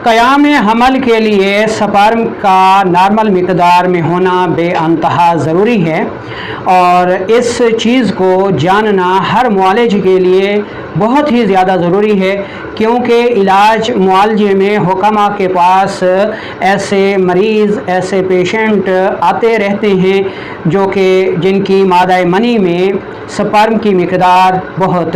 क़याम हमल के लिए स्पर्म का नॉर्मल मिक़दार में होना बेअंतहा ज़रूरी है और इस चीज़ को जानना हर मुआलिज के लिए बहुत ही ज़्यादा ज़रूरी है, क्योंकि इलाज मुआलजे में हुक्मा के पास ऐसे मरीज़, ऐसे पेशेंट आते रहते हैं जो कि जिनकी मादा मनी में स्पर्म की मिक़दार बहुत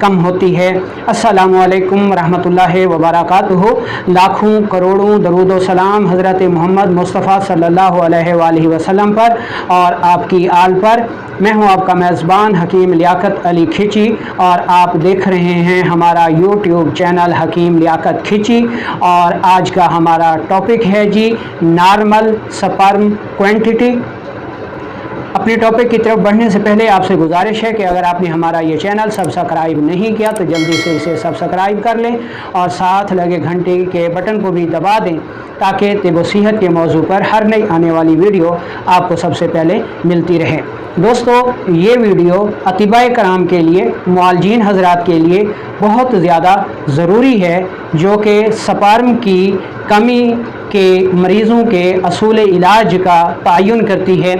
कम होती है। अस्सलामु अलैकुम रहमतुल्लाहि व बरकातुहू। लाखों करोड़ों दरूद व सलाम हज़रत मोहम्मद मुस्तफ़ा सल्लल्लाहु अलैहि वसल्लम पर और आपकी आल पर। मैं हूं आपका मेज़बान हकीम लियाकत अली खिची और आप देख रहे हैं हमारा यूट्यूब चैनल हकीम लियाकत खिची। और आज का हमारा टॉपिक है जी नॉर्मल स्पर्म क्वांटिटी। अपने टॉपिक की तरफ बढ़ने से पहले आपसे गुजारिश है कि अगर आपने हमारा ये चैनल सब्सक्राइब नहीं किया तो जल्दी से इसे सब्सक्राइब कर लें और साथ लगे घंटे के बटन को भी दबा दें ताकि तिब व सेहत के मौजू पर हर नई आने वाली वीडियो आपको सबसे पहले मिलती रहे। दोस्तों, ये वीडियो अतिबाए कराम के लिए, मुआलजीन हज़रात के लिए बहुत ज़्यादा ज़रूरी है जो कि स्पर्म की कमी के मरीज़ों के असूल इलाज का तयन करती है।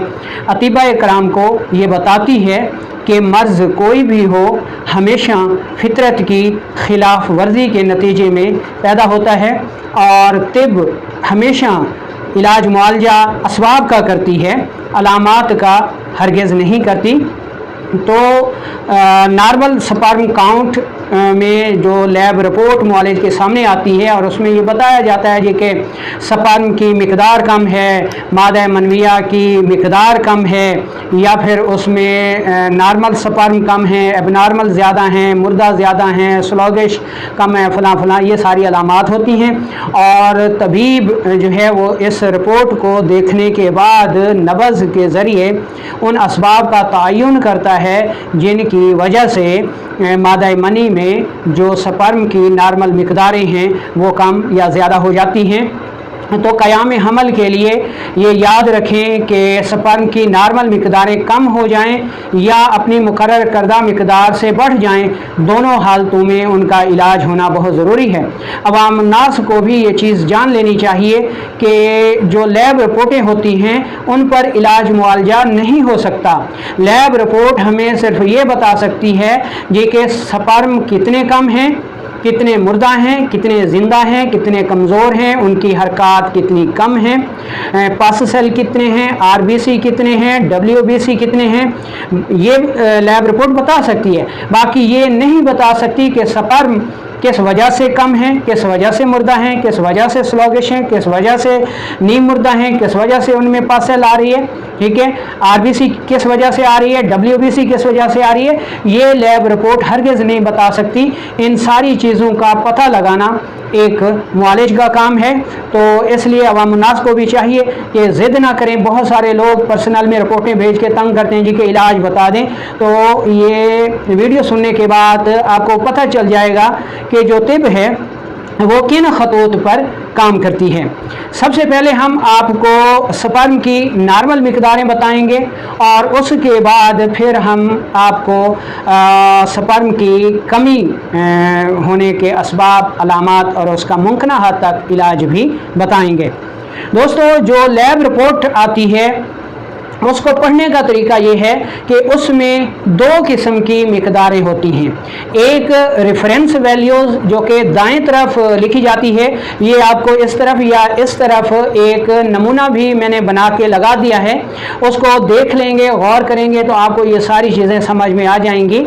अतिबाए कराम को ये बताती है कि मर्ज़ कोई भी हो हमेशा फितरत की खिलाफ वर्जी के नतीजे में पैदा होता है और तिब हमेशा इलाज मुआलजा असबाब का करती है, अलामात का हरगिज़ नहीं करती। तो नॉर्मल स्पर्म काउंट में जो लैब रिपोर्ट मुआलिज के सामने आती है और उसमें ये बताया जाता है जी कि स्पर्म की मिक़दार कम है, मादा मनविया की मिक़दार कम है, या फिर उसमें नॉर्मल स्पर्म कम है, एबनॉर्मल ज़्यादा हैं, मुर्दा ज़्यादा हैं, स्लॉगिश कम है, फ़लाँ फ़लाँ, ये सारी अलामात होती हैं। और तबीब जो है वो इस रिपोर्ट को देखने के बाद नब्ज़ के ज़रिए उन असबाब का तयन करता है जिनकी वजह से मादा मनी में जो स्पर्म की नॉर्मल मिक़दारें हैं वो कम या ज़्यादा हो जाती हैं। तो क़याम हमल के लिए ये याद रखें कि स्पर्म की नॉर्मल मिक़दारें कम हो जाएं या अपनी मुकर्रर करदा मिक़दार से बढ़ जाएं, दोनों हालतों में उनका इलाज होना बहुत ज़रूरी है। अवाम नास को भी ये चीज़ जान लेनी चाहिए कि जो लैब रिपोर्टें होती हैं उन पर इलाज मुआलजा नहीं हो सकता। लैब रिपोर्ट हमें सिर्फ ये बता सकती है जी कि स्पर्म कितने कम हैं, कितने मुर्दा हैं, कितने ज़िंदा हैं, कितने कमज़ोर हैं, उनकी हरकत कितनी कम है, पास सेल कितने हैं, आरबीसी कितने हैं, डब्ल्यूबीसी कितने हैं, ये लैब रिपोर्ट बता सकती है। बाकी ये नहीं बता सकती कि स्पर्म किस वजह से कम है, किस वजह से मुर्दा हैं, किस वजह से स्लॉगिश हैं, किस वजह से नीम मुर्दा हैं, किस वजह से उनमें पास सेल आ रही है, ठीक है, आरबीसी किस वजह से आ रही है, डब्ल्यूबीसी किस वजह से आ रही है, ये लैब रिपोर्ट हरगिज़ नहीं बता सकती। इन सारी चीज़ों का पता लगाना एक मुआलिज का काम है। तो इसलिए अवाम नास को भी चाहिए कि ज़िद ना करें। बहुत सारे लोग पर्सनल में रिपोर्टें भेज के तंग करते हैं जी कि इलाज बता दें। तो ये वीडियो सुनने के बाद आपको पता चल जाएगा कि जो तिब है वो किन खतूत पर काम करती है। सबसे पहले हम आपको स्पर्म की नॉर्मल मिक़दारें बताएंगे और उसके बाद फिर हम आपको स्पर्म की कमी होने के असबाब, अलामात और उसका मुमकिन हद तक इलाज भी बताएंगे। दोस्तों, जो लैब रिपोर्ट आती है उसको पढ़ने का तरीका ये है कि उसमें दो किस्म की मिक़दारें होती हैं। एक रेफरेंस वैल्यूज़ जो कि दाएं तरफ लिखी जाती है, ये आपको इस तरफ या इस तरफ एक नमूना भी मैंने बना के लगा दिया है, उसको देख लेंगे, गौर करेंगे तो आपको ये सारी चीज़ें समझ में आ जाएंगी।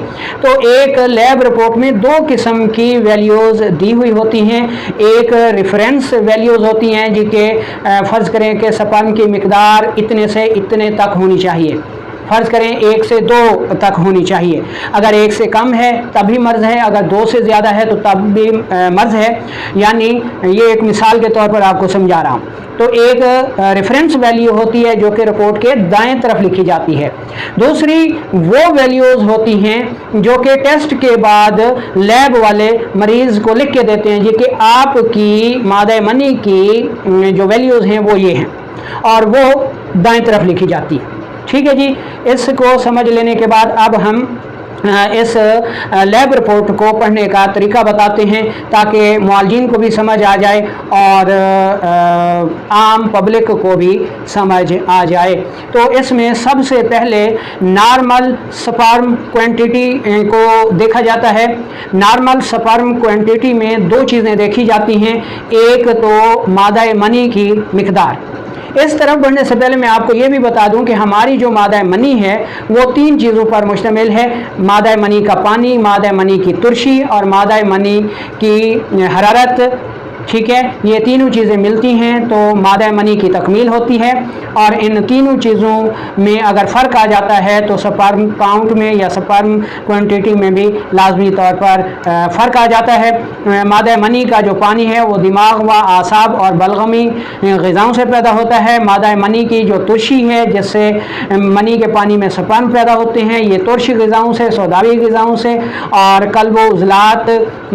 तो एक लैब रिपोर्ट में दो किस्म की वैल्यूज़ दी हुई होती हैं। एक रेफरेंस वैल्यूज़ होती हैं जी कि फ़र्ज़ करें कि स्पर्म की मिक़दार इतने से इतने तक होनी चाहिए, फ़र्ज़ करें 1 से 2 तक होनी चाहिए। अगर 1 से कम है तब भी मर्ज़ है, अगर 2 से ज़्यादा है तो तब भी मर्ज़ है। यानी ये एक मिसाल के तौर पर आपको समझा रहा हूँ। तो एक रेफरेंस वैल्यू होती है जो कि रिपोर्ट के दाएं तरफ लिखी जाती है। दूसरी वो वैल्यूज़ होती हैं जो कि टेस्ट के बाद लैब वाले मरीज़ को लिख के देते हैं जी कि आपकी मादा मनी की जो वैल्यूज़ हैं वो ये हैं, और वो दाएं तरफ लिखी जाती है। ठीक है जी। इसको समझ लेने के बाद अब हम इस लैब रिपोर्ट को पढ़ने का तरीका बताते हैं ताकि मुआलजीन को भी समझ आ जाए और आम पब्लिक को भी समझ आ जाए। तो इसमें सबसे पहले नॉर्मल स्पर्म क्वांटिटी को देखा जाता है। नॉर्मल स्पर्म क्वांटिटी में दो चीज़ें देखी जाती हैं, एक तो मादा मनी की मिकदार। इस तरफ बढ़ने से पहले मैं आपको ये भी बता दूं कि हमारी जो मादा मनी है वो तीन चीज़ों पर मुश्तमिल है, मादा मनी का पानी, मादा मनी की तुरशी और मादा मनी की हरारत। ठीक है, ये तीनों चीज़ें मिलती हैं तो मादा मनी की तकमील होती है। और इन तीनों चीज़ों में अगर फ़र्क आ जाता है तो स्पर्म काउंट में या स्पर्म क्वांटिटी में भी लाजमी तौर पर फ़र्क आ जाता है। मादा मनी का जो पानी है वो दिमाग व आसाब और बलगमी ग़िज़ाओं से पैदा होता है। मादा मनी की जो तुरशी है जिससे मनी के पानी में स्पर्म पैदा होते हैं, ये तुरशी ग़िज़ाओं से, सौदावी ग़िज़ाओं से और कल्ब व उज़लात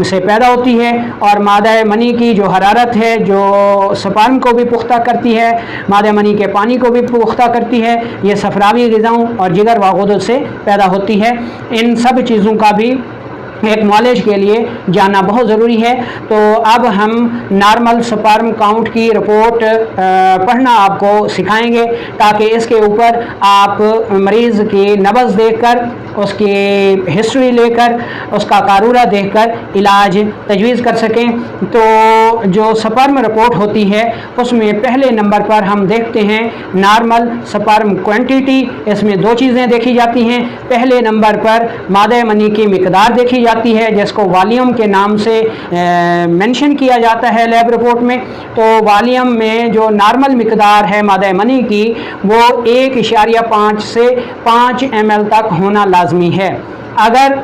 से पैदा होती है। और मादा मनी की जो हरारत है जो स्पर्म को भी पुख्ता करती है, मादा मनी के पानी को भी पुख्ता करती है, ये सफरावी ग़िज़ाओं और जिगर व गुदद से पैदा होती है। इन सब चीज़ों का भी एक नॉलेज के लिए जानना बहुत ज़रूरी है। तो अब हम नॉर्मल स्पर्म काउंट की रिपोर्ट पढ़ना आपको सिखाएंगे ताकि इसके ऊपर आप मरीज़ की नब्ज़ देखकर, उसकी हिस्ट्री लेकर, उसका कारूरा देखकर इलाज तजवीज़ कर सकें। तो जो स्पर्म रिपोर्ट होती है उसमें पहले नंबर पर हम देखते हैं नॉर्मल स्पर्म क्वांटिटी। इसमें दो चीज़ें देखी जाती हैं। पहले नंबर पर मादा मनी की मिकदार देखी जाती है जिसको वॉल्यूम के नाम से मेंशन किया जाता है लैब रिपोर्ट में। तो वॉल्यूम में जो नॉर्मल मिकदार है मादा मनी की वो 1.5 से 5 ml तक होना लाजमी है। अगर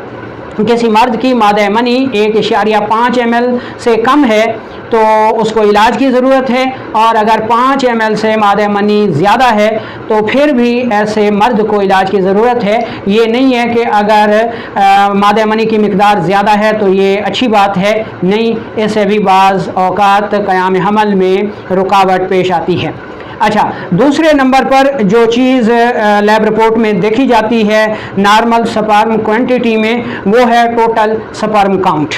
किसी मर्द की मादा मनी 1.5 ml से कम है तो उसको इलाज की ज़रूरत है, और अगर 5 ml से मादा मनी ज़्यादा है तो फिर भी ऐसे मर्द को इलाज की ज़रूरत है। ये नहीं है कि अगर मादा मनी की मिकदार ज़्यादा है तो ये अच्छी बात है, नहीं, इससे भी बाज़ औक़ात क़याम हमल में रुकावट पेश आती है। अच्छा, दूसरे नंबर पर जो चीज़ लैब रिपोर्ट में देखी जाती है नॉर्मल स्पर्म क्वांटिटी में वो है टोटल स्पर्म काउंट।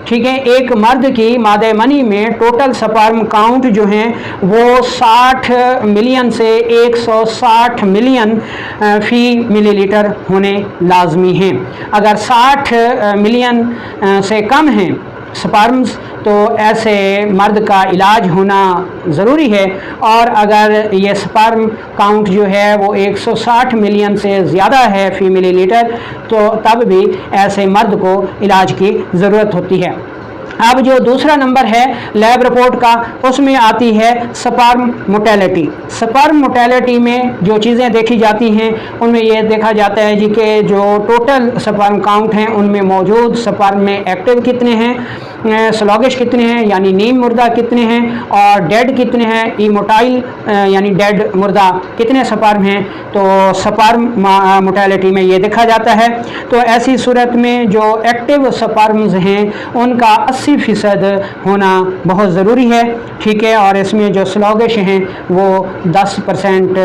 ठीक है, एक मर्द की मादा मनी में टोटल स्पर्म काउंट जो हैं वो 60 मिलियन से 160 मिलियन फ़ी मिलीलीटर होने लाजमी हैं। अगर 60 मिलियन से कम हैं स्पर्म्स तो ऐसे मर्द का इलाज होना ज़रूरी है, और अगर ये स्पर्म काउंट जो है वो 160 मिलियन से ज़्यादा है फ़ी मिलीलीटर तो तब भी ऐसे मर्द को इलाज की ज़रूरत होती है। अब जो दूसरा नंबर है लैब रिपोर्ट का उसमें आती है स्पर्म मोटेलिटी। स्पर्म मोटेलिटी में जो चीज़ें देखी जाती हैं उनमें यह देखा जाता है जी कि जो टोटल स्पर्म काउंट हैं उनमें मौजूद स्पर्म में एक्टिव कितने हैं, स्लॉगिश कितने हैं यानी नीम मुर्दा कितने हैं, और डेड कितने हैं, इमोटाइल यानी डेड मुर्दा कितने स्पर्म हैं। तो स्पर्म मोटेलिटी में ये देखा जाता है। तो ऐसी सूरत में जो एक्टिव स्पर्म्स हैं उनका 80% होना बहुत ज़रूरी है। ठीक है, और इसमें जो स्लॉगिश हैं वो 10%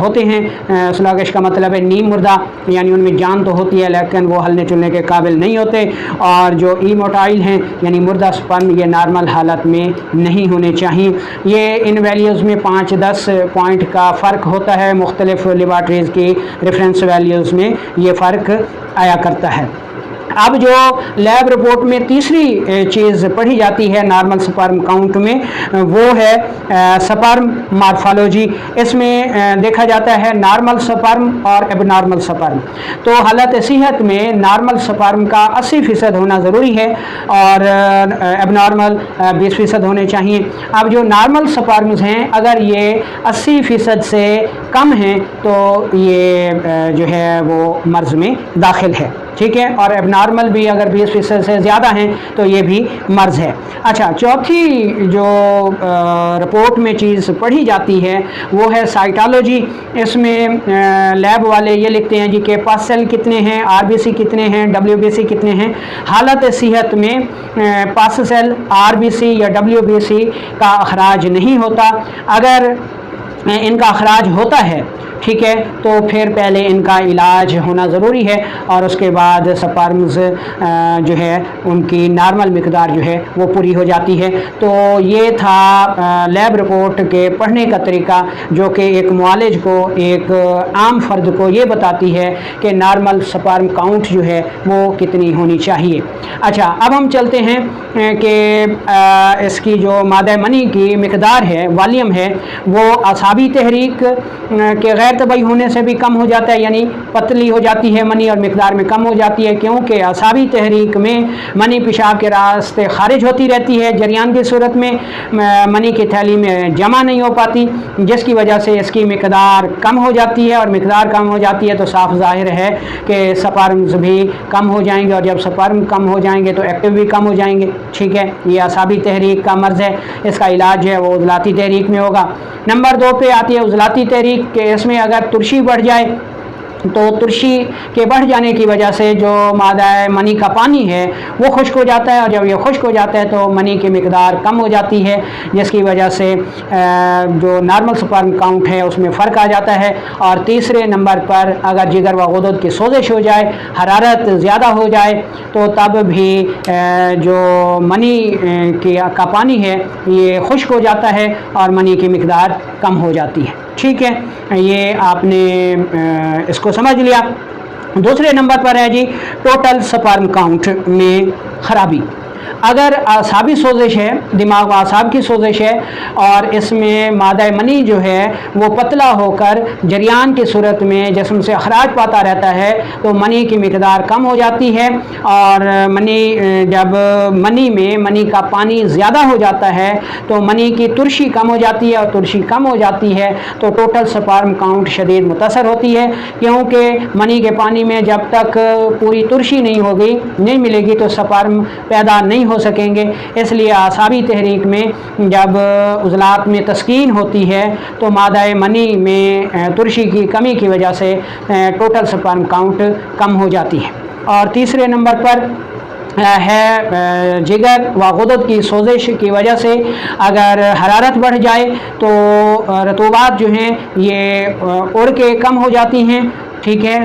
होते हैं। स्लॉगिश का मतलब है नीम मुर्दा, यानी उनमें जान तो होती है लेकिन वो हलने चुलने के काबिल नहीं होते। और जो इमोटाइल हैं यानी मुर्दा स्पर्म ये नॉर्मल हालत में नहीं होने चाहिए। ये इन वैल्यूज़ में 5-10 पॉइंट का फ़र्क होता है, मुख्तलिफ लेबॉर्ट्रीज़ की रेफरेंस वैल्यूज़ में ये फ़र्क आया करता है। अब जो लैब रिपोर्ट में तीसरी चीज़ पढ़ी जाती है नॉर्मल स्पर्म काउंट में वो है स्पर्म मॉर्फोलॉजी। इसमें देखा जाता है नॉर्मल स्पर्म और एबनॉर्मल स्पर्म। तो हालत सेहत में नॉर्मल स्पर्म का 80% होना ज़रूरी है और एबनॉर्मल 20% होने चाहिए। अब जो नॉर्मल स्पर्म्स हैं अगर ये 80% से कम हैं तो ये जो है वो मर्ज़ में दाखिल है। ठीक है, और एबनॉर्मल भी अगर 20% से ज़्यादा हैं तो ये भी मर्ज़ है। अच्छा, चौथी जो रिपोर्ट में चीज़ पढ़ी जाती है वो है साइटोलॉजी। इसमें लैब वाले ये लिखते हैं जी कि पास सेल कितने हैं, आरबीसी कितने हैं, डब्ल्यूबीसी कितने हैं। हालत सेहत में पास सेल, आरबीसी या डब्ल्यूबीसी का अखराज नहीं होता। अगर इनका अखराज होता है ठीक है, तो फिर पहले इनका इलाज होना ज़रूरी है और उसके बाद स्पर्म्स जो है उनकी नॉर्मल मिकदार जो है वो पूरी हो जाती है। तो ये था लैब रिपोर्ट के पढ़ने का तरीका, जो कि एक मुआलिज को, एक आम फर्द को ये बताती है कि नॉर्मल स्पर्म काउंट जो है वो कितनी होनी चाहिए। अच्छा, अब हम चलते हैं कि इसकी जो मादा मनी की मिकदार है, वॉल्यूम है, वो असाबी तहरीक के गैर तबई होने से भी कम हो जाता है, यानी पतली हो जाती है मनी और मिकदार में कम हो जाती है, क्योंकि असाबी तहरीक में मनी पेशाब के रास्ते खारिज होती रहती है, जरियान की सूरत में मनी की थैली में जमा नहीं हो पाती, जिसकी वजह से इसकी मिकदार कम हो जाती है। और मिकदार कम हो जाती है तो साफ जाहिर है कि स्पर्म्स भी कम हो जाएंगे, और जब स्पर्म कम हो जाएंगे तो एक्टिव भी कम हो जाएंगे। ठीक है, ये असाबी तहरीक का मर्ज़ है। इसका इलाज है वो उज़लाती तहरीक में होगा। नंबर 2 पे आती है उज़लाती तहरीक के, इसमें अगर तुर्शी बढ़ जाए तो तुर्शी के बढ़ जाने की वजह से जो मादा मनी का पानी है वो खुश्क हो जाता है, और जब ये खुश्क हो जाता है तो मनी की मिकदार कम हो जाती है, जिसकी वजह से जो नॉर्मल स्पर्म काउंट है उसमें फ़र्क आ जाता है। और तीसरे नंबर पर अगर जिगर व गुदद की सोजिश हो जाए, हरारत ज़्यादा हो जाए, तो तब भी जो मनी का पानी है ये खुश्क हो जाता है और मनी की मिकदार कम हो जाती है। ठीक है, ये आपने इसको समझ लिया। दूसरे नंबर पर है जी टोटल स्पर्म काउंट में ख़राबी। अगर आसाबी सोजिश है, दिमाग व आसाब की सोजिश है, और इसमें मादा मनी जो है वो पतला होकर जरियान की सूरत में जिस्म से अखराज पाता रहता है, तो मनी की मिकदार कम हो जाती है। और जब मनी में मनी का पानी ज़्यादा हो जाता है तो मनी की तुर्शी कम हो जाती है, और तुर्शी कम हो जाती है तो टोटल स्पर्म काउंट शदीद मुतासर होती है, क्योंकि मनी के पानी में जब तक पूरी तुर्शी नहीं मिलेगी तो स्पर्म पैदा नहीं हो सकेंगे। इसलिए आसाबी तहरीक में जब उज़लात में तस्कीन होती है तो मादा मनी में तुर्शी की कमी की वजह से टोटल स्पर्म काउंट कम हो जाती है। और तीसरे नंबर पर है जिगर व गुदद की सोजिश की वजह से अगर हरारत बढ़ जाए तो रतूबात जो हैं ये उड़ के कम हो जाती हैं। ठीक है,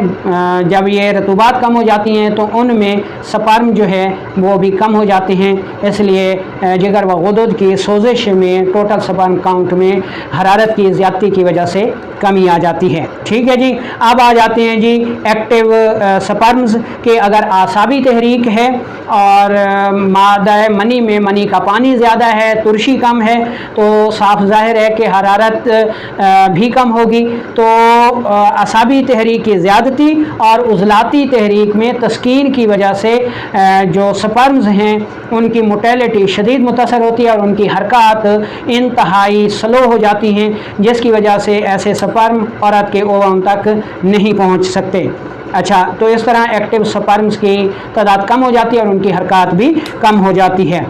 जब ये रतूबात कम हो जाती हैं तो उनमें स्पर्म जो है वो भी कम हो जाते हैं, इसलिए जिगर व गुदद की सोजिश में टोटल स्पर्म काउंट में हरारत की ज़्यादती की वजह से कमी आ जाती है। ठीक है जी, अब आ जाते हैं जी एक्टिव स्पर्म्स के। अगर आसाबी तहरीक है और मादा मनी में मनी का पानी ज़्यादा है, तुर्शी कम है, तो साफ ज़ाहिर है कि हरारत भी कम होगी। तो आसाबी तहरीक की ज़्यादती और उज़लाती तहरीक में तस्कीन की वजह से जो स्पर्म्स हैं उनकी मोटेलिटी शदीद मुतासर होती है और उनकी हरकत इंतहाई स्लो हो जाती हैं, जिसकी वजह से ऐसे स्पर्म औरत के ओवम तक नहीं पहुंच सकते। अच्छा, तो इस तरह एक्टिव स्पर्म्स की तादाद कम हो जाती है और उनकी हरकत भी कम हो जाती है।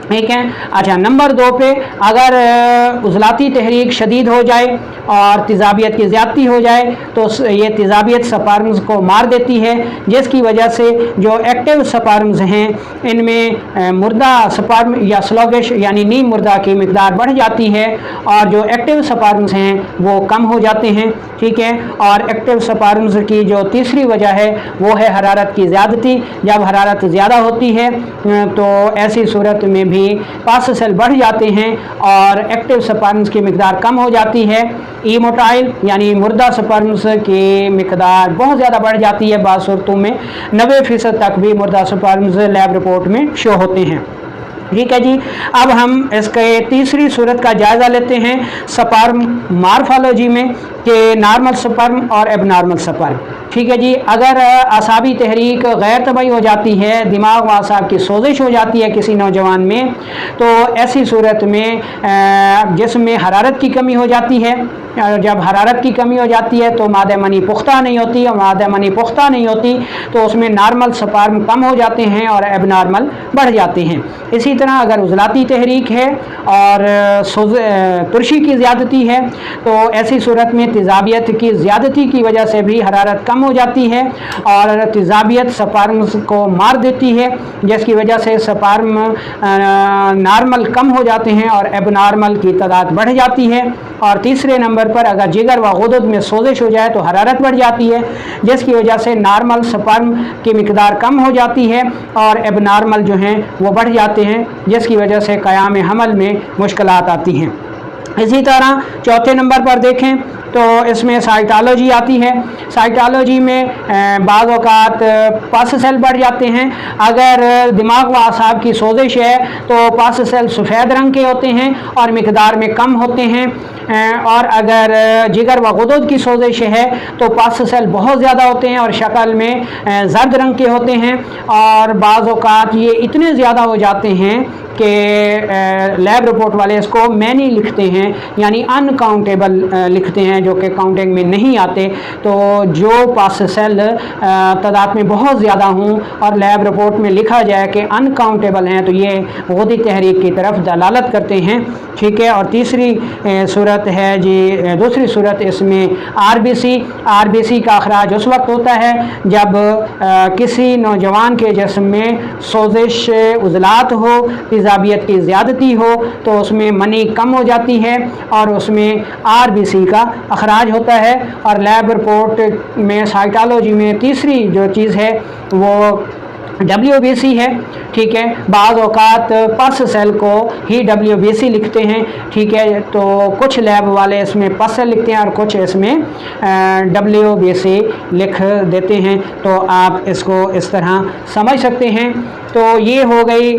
ठीक है। अच्छा, नंबर 2 पे अगर उज़लाती तहरीक शदीद हो जाए और तेज़ाबियत की ज़्यादती हो जाए तो ये तेज़ाबियत स्पर्म्स को मार देती है, जिसकी वजह से जो एक्टिव स्पर्म्स हैं इनमें मुर्दा स्पर्म या स्लोगिश यानी नीम मुर्दा की मिकदार बढ़ जाती है और जो एक्टिव स्पर्म्स हैं वो कम हो जाते हैं। ठीक है। और एक्टिव स्पर्म्स की जो तीसरी वजह है वो है हरारत की ज़्यादती। जब हरारत ज़्यादा होती है तो ऐसी सूरत में भी पास सेल बढ़ जाते हैं और एक्टिव स्पर्म्स की मिकदार कम हो जाती है। ईमोटाइल यानी मुर्दा स्पर्म्स की मिकदार बहुत ज़्यादा बढ़ जाती है, बाज़ सूरतों में 90% तक भी मुर्दा स्पर्म्स लैब रिपोर्ट में शो होते हैं। ठीक है जी। अब हम इसके तीसरी सूरत का जायज़ा लेते हैं स्पर्म मार्फोलॉजी में कि नॉर्मल स्पर्म और एबनॉर्मल स्पर्म। ठीक है जी। अगर असाबी तहरीक गैर तबई हो जाती है, दिमाग व असाब की सोजिश हो जाती है किसी नौजवान में, तो ऐसी सूरत में जिस्म में हरारत की कमी हो जाती है। जब हरारत की कमी हो जाती है तो मादा मनी पुख्ता नहीं होती, और मादा मनी पुख्ता नहीं होती तो उसमें नॉर्मल स्पर्म कम हो जाते हैं और एबनॉर्मल बढ़ जाते हैं। इसी तरह अगर उज़लाती तहरीक है और तुर्शी की ज़्यादती है तो ऐसी सूरत में तेज़ाबियत की ज़्यादती की वजह से भी हरारत कम हो जाती है और तेज़ाबियत स्पर्म्स को मार देती है, जिसकी वजह से स्पर्म नॉर्मल कम हो जाते हैं और एबनॉर्मल की तादाद बढ़ जाती है। और तीसरे नंबर पर अगर जिगर व गुदद में सोजिश हो जाए तो हरारत बढ़ जाती है, जिसकी वजह से नॉर्मल स्पर्म की मिकदार कम हो जाती है और एबनॉर्मल जो हैं वो बढ़ जाते हैं, जिसकी वजह से क़याम हमल में मुश्किलात आती हैं। इसी तरह चौथे नंबर पर देखें तो इसमें साइटोलॉजी आती है। साइटोलॉजी में बाज़ औक़ात पस सेल बढ़ जाते हैं। अगर दिमाग व आसाब की सोजिश है तो पस सेल सफ़ेद रंग के होते हैं और मिकदार में कम होते हैं, और अगर जिगर व गुदद की सोजिश है तो पस सेल बहुत ज़्यादा होते हैं और शक्ल में जर्द रंग के होते हैं, और बाज़ औक़ात ये इतने ज़्यादा हो जाते हैं कि लैब रिपोर्ट वाले इसको मैनी लिखते हैं, यानी अनकाउंटेबल लिखते हैं, जो कि काउंटिंग में नहीं आते। तो जो पस सेल तादाद में बहुत ज़्यादा हों और लैब रिपोर्ट में लिखा जाए कि अनकाउंटेबल हैं तो ये गुदी तहरीक की तरफ दलालत करते हैं। ठीक है। और तीसरी सूरत है जी, दूसरी सूरत इसमें आरबीसी का अखराज उस वक्त होता है जब किसी नौजवान के जिस्म में सोजिश, उज़लात हो, तेज़ाबियत की ज़्यादती हो तो उसमें मनी कम हो जाती है और उसमें आरबीसी का अखराज होता है। और लैब रिपोर्ट में साइटोलॉजी में तीसरी जो चीज़ है वो WBC है। ठीक है। बाज़ औक़ात पस सेल को ही WBC लिखते हैं। ठीक है। तो कुछ लैब वाले इसमें पस सेल लिखते हैं और कुछ इसमें WBC लिख देते हैं। तो आप इसको इस तरह समझ सकते हैं। तो ये हो गई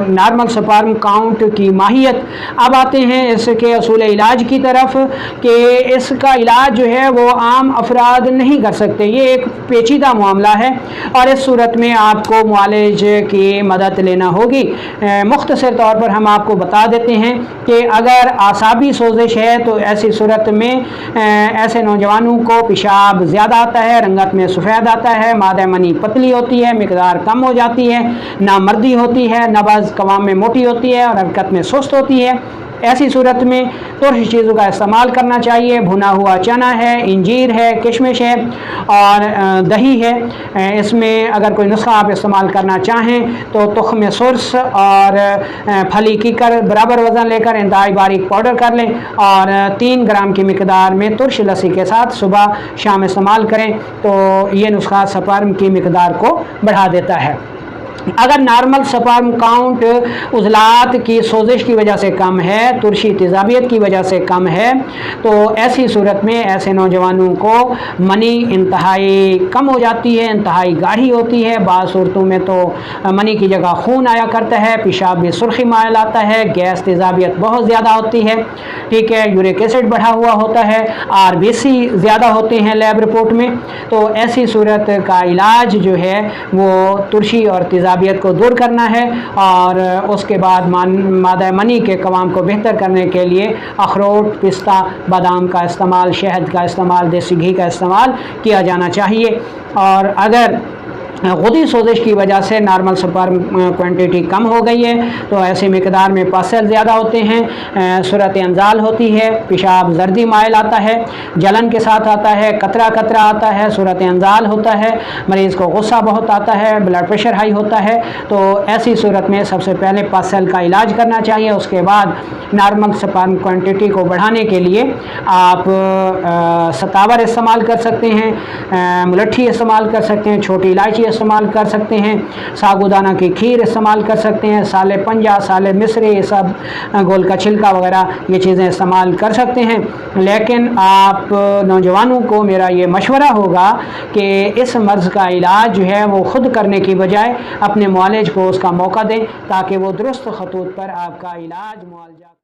नॉर्मल स्पर्म काउंट की माहियत। अब आते हैं इसके असूल इलाज की तरफ कि इसका इलाज जो है वो आम अफराद नहीं कर सकते, ये एक पेचीदा मामला है और इस सूरत में आपको मुआलिज की मदद लेना होगी। मुख्तसर तौर पर हम आपको बता देते हैं कि अगर आसाबी सोजिश है तो ऐसी सूरत में ऐसे नौजवानों को पेशाब ज़्यादा आता है, रंगत में सफ़ेद आता है, मादा मनी पतली होती है, मिकदार कम हो जाती है, नामर्दी होती है, नब्ज़ कवाम में मोटी होती है और हरकत में सुस्त होती है। ऐसी सूरत में तुर्श चीज़ों का इस्तेमाल करना चाहिए। भुना हुआ चना है, इंजीर है, किशमिश है और दही है। इसमें अगर कोई नुस्खा आप इस्तेमाल करना चाहें तो तुख्म सुर्स और फली कीकर बराबर वज़न लेकर इंतहाई बारीक पाउडर कर लें और 3 ग्राम की मिकदार में तुर्श लस्सी के साथ सुबह शाम इस्तेमाल करें तो ये नुस्खा स्पर्म की मिकदार को बढ़ा देता है। अगर नॉर्मल स्पर्म काउंट उज़लात की सोजिश की वजह से कम है, तुर्शी तेज़ाबियत की वजह से कम है, तो ऐसी सूरत में ऐसे नौजवानों को मनी इंतहाई कम हो जाती है, इंतहाई गाढ़ी होती है। बाज़ सूरतों में तो मनी की जगह खून आया करता है, पेशाब में सुर्खी मायल आता है, गैस तेज़ाबियत बहुत ज़्यादा होती है। ठीक है। यूरिक एसिड बढ़ा हुआ होता है, RBC ज़्यादा होते हैं लैब रिपोर्ट में। तो ऐसी सूरत का इलाज जो है वो तुर्शी और तेज़ाबियत को दूर करना है और उसके बाद मादा मनी के कवाम को बेहतर करने के लिए अखरोट, पिस्ता, बादाम का इस्तेमाल, शहद का इस्तेमाल, देसी घी का इस्तेमाल किया जाना चाहिए। और अगर गुदी सोजिश की वजह से नॉर्मल स्पर्म क्वांटिटी कम हो गई है तो ऐसे मिकदार में पस सेल ज़्यादा होते हैं, सूरत अंजाल होती है, पेशाब जर्दी मायल आता है, जलन के साथ आता है, कतरा कतरा आता है, सूरत अंजाल होता है, मरीज़ को गुस्सा बहुत आता है, ब्लड प्रेशर हाई होता है। तो ऐसी सूरत में सबसे पहले पस सेल का इलाज करना चाहिए। उसके बाद नॉर्मल स्पर्म क्वांटिटी को बढ़ाने के लिए आप सतावर इस्तेमाल कर सकते हैं, मुलट्ठी इस्तेमाल कर सकते हैं, छोटी इलायची इस्तेमाल कर सकते हैं, साबूदाना की खीर इस्तेमाल कर सकते हैं, साले पंजा, साले मिस्री, ये सब गोल का छिलका वगैरह ये चीज़ें इस्तेमाल कर सकते हैं। लेकिन आप नौजवानों को मेरा ये मशवरा होगा कि इस मर्ज़ का इलाज जो है वो ख़ुद करने की बजाय अपने मुआलिज को उसका मौका दें ताकि वो दुरुस्त खतूत पर आपका इलाज मुआलजा